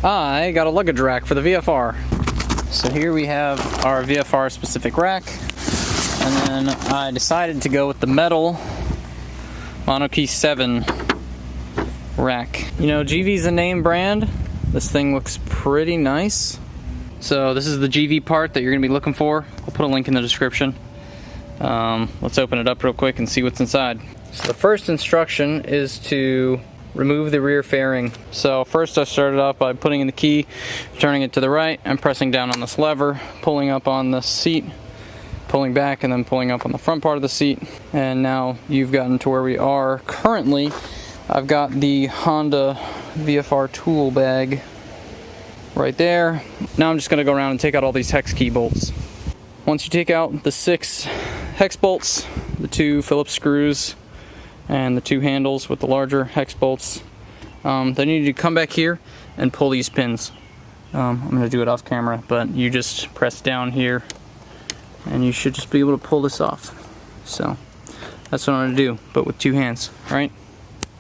I got a luggage rack for the VFR. So here we have our VFR specific rack, and then I decided to go with the metal Monokey 7 rack. You know, GIVI's a name brand. This thing looks pretty nice. So this is the GIVI part that you're going to be looking for. I'll put a link in the description. Let's open it up real quick and see what's inside. So the first instruction is to remove the rear fairing. So first I started off by putting in the key, turning it to the right, and pressing down on this lever, pulling up on the seat, pulling back, and then pulling up on the front part of the seat. And now you've gotten to where we are. Currently, I've got the Honda VFR tool bag right there. Now I'm just going to go around and take out all these hex key bolts. Once you take out the 6 hex bolts, the 2 Phillips screws, and the 2 handles with the larger hex bolts, then you need to come back here and pull these pins. I'm going to do it off camera, but you just press down here and you should just be able to pull this off. So that's what I'm going to do, but with 2 hands, right?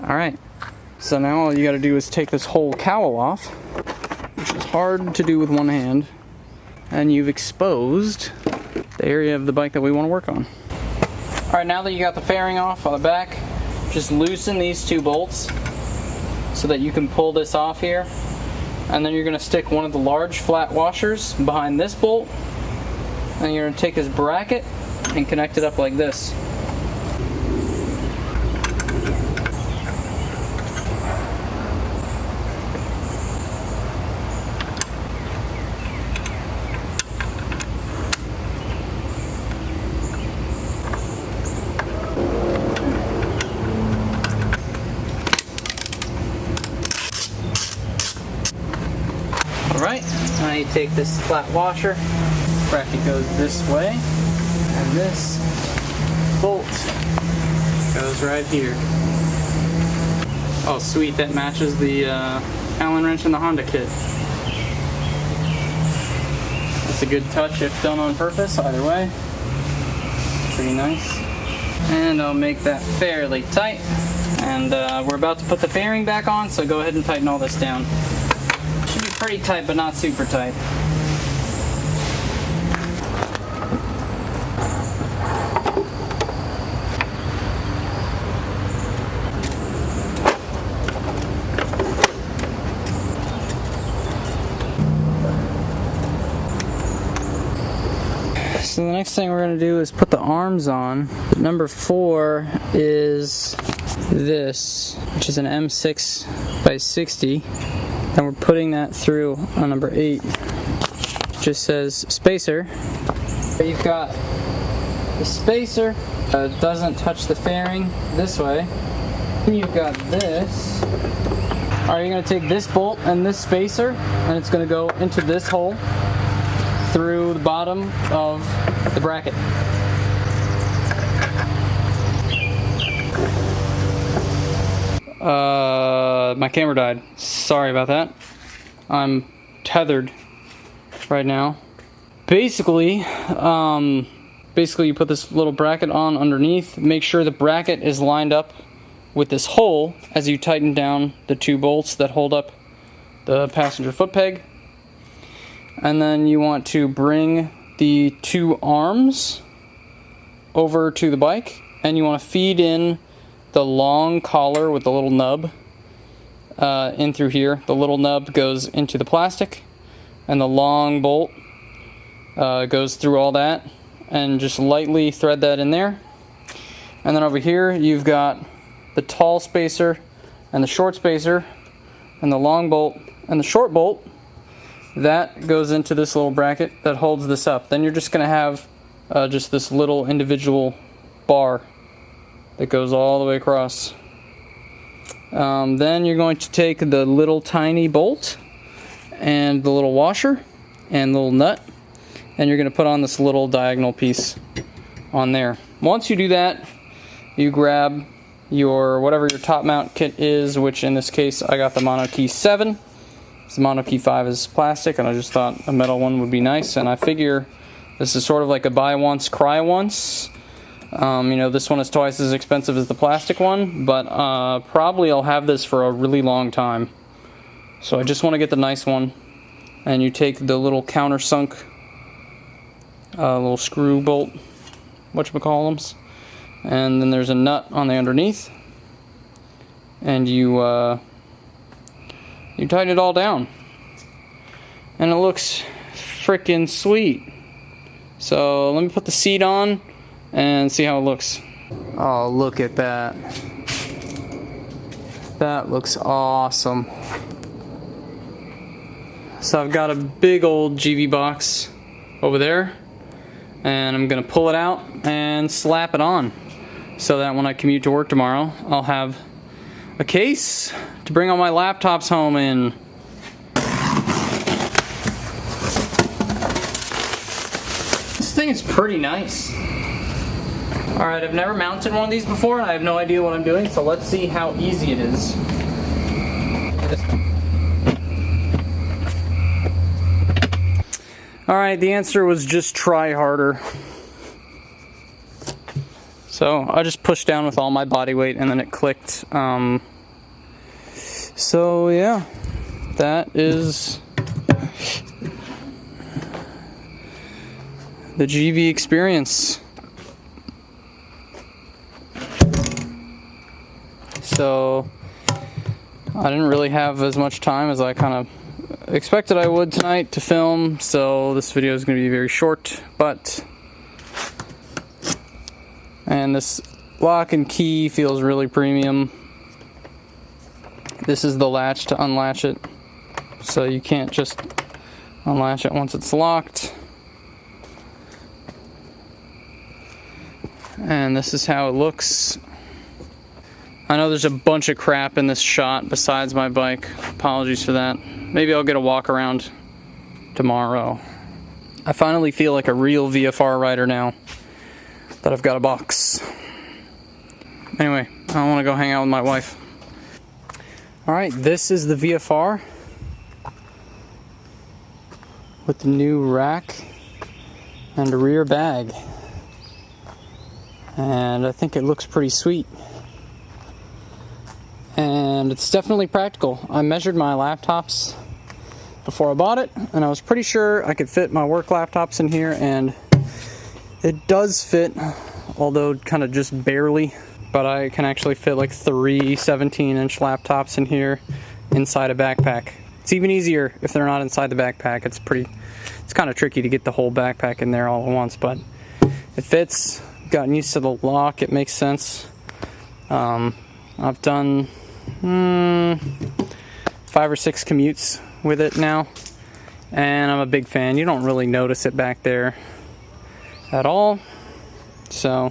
Alright, so now all you got to do is take this whole cowl off, which is hard to do with one hand, and you've exposed the area of the bike that we want to work on. Alright, now that you got the fairing off on the back, just loosen these 2 bolts so that you can pull this off here. And then you're going to stick one of the large flat washers behind this bolt, and you're going to take this bracket and connect it up like this. Alright, now you take this flat washer, bracket goes this way, and this bolt goes right here. Oh sweet, that matches the Allen wrench in the Honda kit. That's a good touch if done on purpose, either way. Pretty nice. And I'll make that fairly tight. And we're about to put the fairing back on, so go ahead and tighten all this down. Should be pretty tight, but not super tight. So the next thing we're going to do is put the arms on. Number 4 is this, which is an M6 by 60. And we're putting that through on number 8. It just says spacer. You've got the spacer, doesn't touch the fairing this way. Then you've got this. Alright, you're going to take this bolt and this spacer, and it's going to go into this hole through the bottom of the bracket. My camera died. Sorry about that. I'm tethered right now. Basically, you put this little bracket on underneath. Make sure the bracket is lined up with this hole as you tighten down the 2 bolts that hold up the passenger foot peg. And then you want to bring the 2 arms over to the bike, and you want to feed in the long collar with the little nub in through here. The little nub goes into the plastic, and the long bolt goes through all that, and just lightly thread that in there. And then over here you've got the tall spacer and the short spacer, and the long bolt and the short bolt that goes into this little bracket that holds this up. Then you're just going to have just this little individual bar that goes all the way across. Then you're going to take the little tiny bolt and the little washer and little nut, and you're going to put on this little diagonal piece on there. Once you do that, you grab your whatever your top mount kit is, which in this case I got the Monokey 7. The Monokey 5 is plastic, and I just thought a metal one would be nice, and I figure this is sort of like a buy once, cry once. You know, this one is twice as expensive as the plastic one, but probably I'll have this for a really long time. So I just want to get the nice one. And you take the little countersunk, little screw bolt, whatchamacallums, and then there's a nut on the underneath, and you tighten it all down, and it looks freaking sweet. So let me put the seat on and see how it looks. Oh, look at that. That looks awesome. So I've got a big old GIVI box over there, and I'm gonna pull it out and slap it on so that when I commute to work tomorrow, I'll have a case to bring all my laptops home in. This thing is pretty nice. Alright, I've never mounted one of these before, and I have no idea what I'm doing, so let's see how easy it is. Alright, the answer was just try harder. So I just pushed down with all my body weight and then it clicked. So yeah, that is the GIVI experience. So I didn't really have as much time as I kind of expected I would tonight to film, so this video is going to be very short, and this lock and key feels really premium. This is the latch to unlatch it, so you can't just unlatch it once it's locked. And this is how it looks. I know there's a bunch of crap in this shot besides my bike. Apologies for that. Maybe I'll get a walk around tomorrow. I finally feel like a real VFR rider now that I've got a box. Anyway, I want to go hang out with my wife. Alright, this is the VFR with the new rack and a rear bag. And I think it looks pretty sweet. And it's definitely practical. I measured my laptops before I bought it, and I was pretty sure I could fit my work laptops in here, and it does fit, although kind of just barely. But I can actually fit like 3 17-inch laptops in here inside a backpack. It's even easier if they're not inside the backpack. It's kind of tricky to get the whole backpack in there all at once, but it fits. Gotten used to the lock, it makes sense. I've done 5 or 6 commutes with it now, and I'm a big fan. You don't really notice it back there at all, so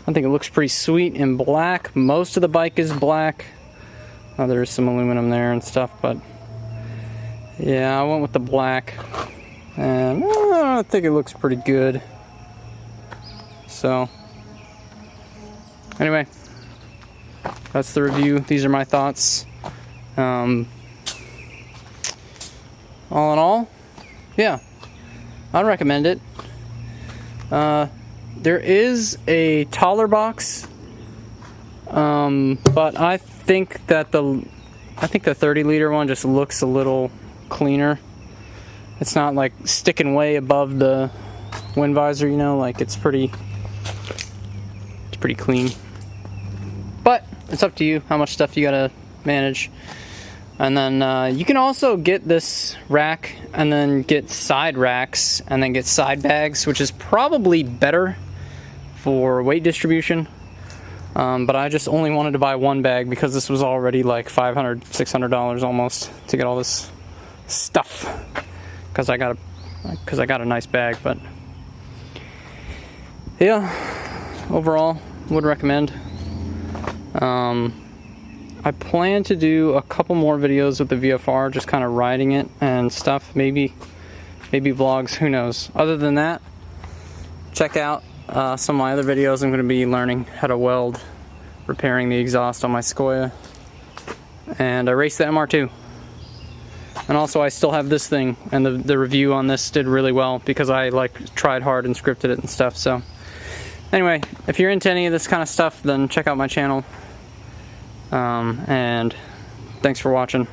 I think it looks pretty sweet in black. Most of the bike is black. There's some aluminum there and stuff, but yeah, I went with the black, and I think it looks pretty good. So anyway, that's the review. These are my thoughts. All in all, yeah, I'd recommend it. There is a taller box, but I think that the 30-liter one just looks a little cleaner. It's not like sticking way above the wind visor, you know, like it's pretty clean. But it's up to you how much stuff you gotta manage. And then you can also get this rack and then get side racks and then get side bags, which is probably better for weight distribution. But I just only wanted to buy one bag because this was already like $500, $600 almost to get all this stuff. Because I got a nice bag. But yeah, overall, would recommend. I plan to do a couple more videos with the VFR, just kind of riding it and stuff. Maybe vlogs, who knows. Other than that, check out some of my other videos. I'm going to be learning how to weld, repairing the exhaust on my Sequoia, and I raced the MR2. And also I still have this thing, and the review on this did really well because I tried hard and scripted it and stuff. So anyway, if you're into any of this kind of stuff, then check out my channel. And thanks for watching.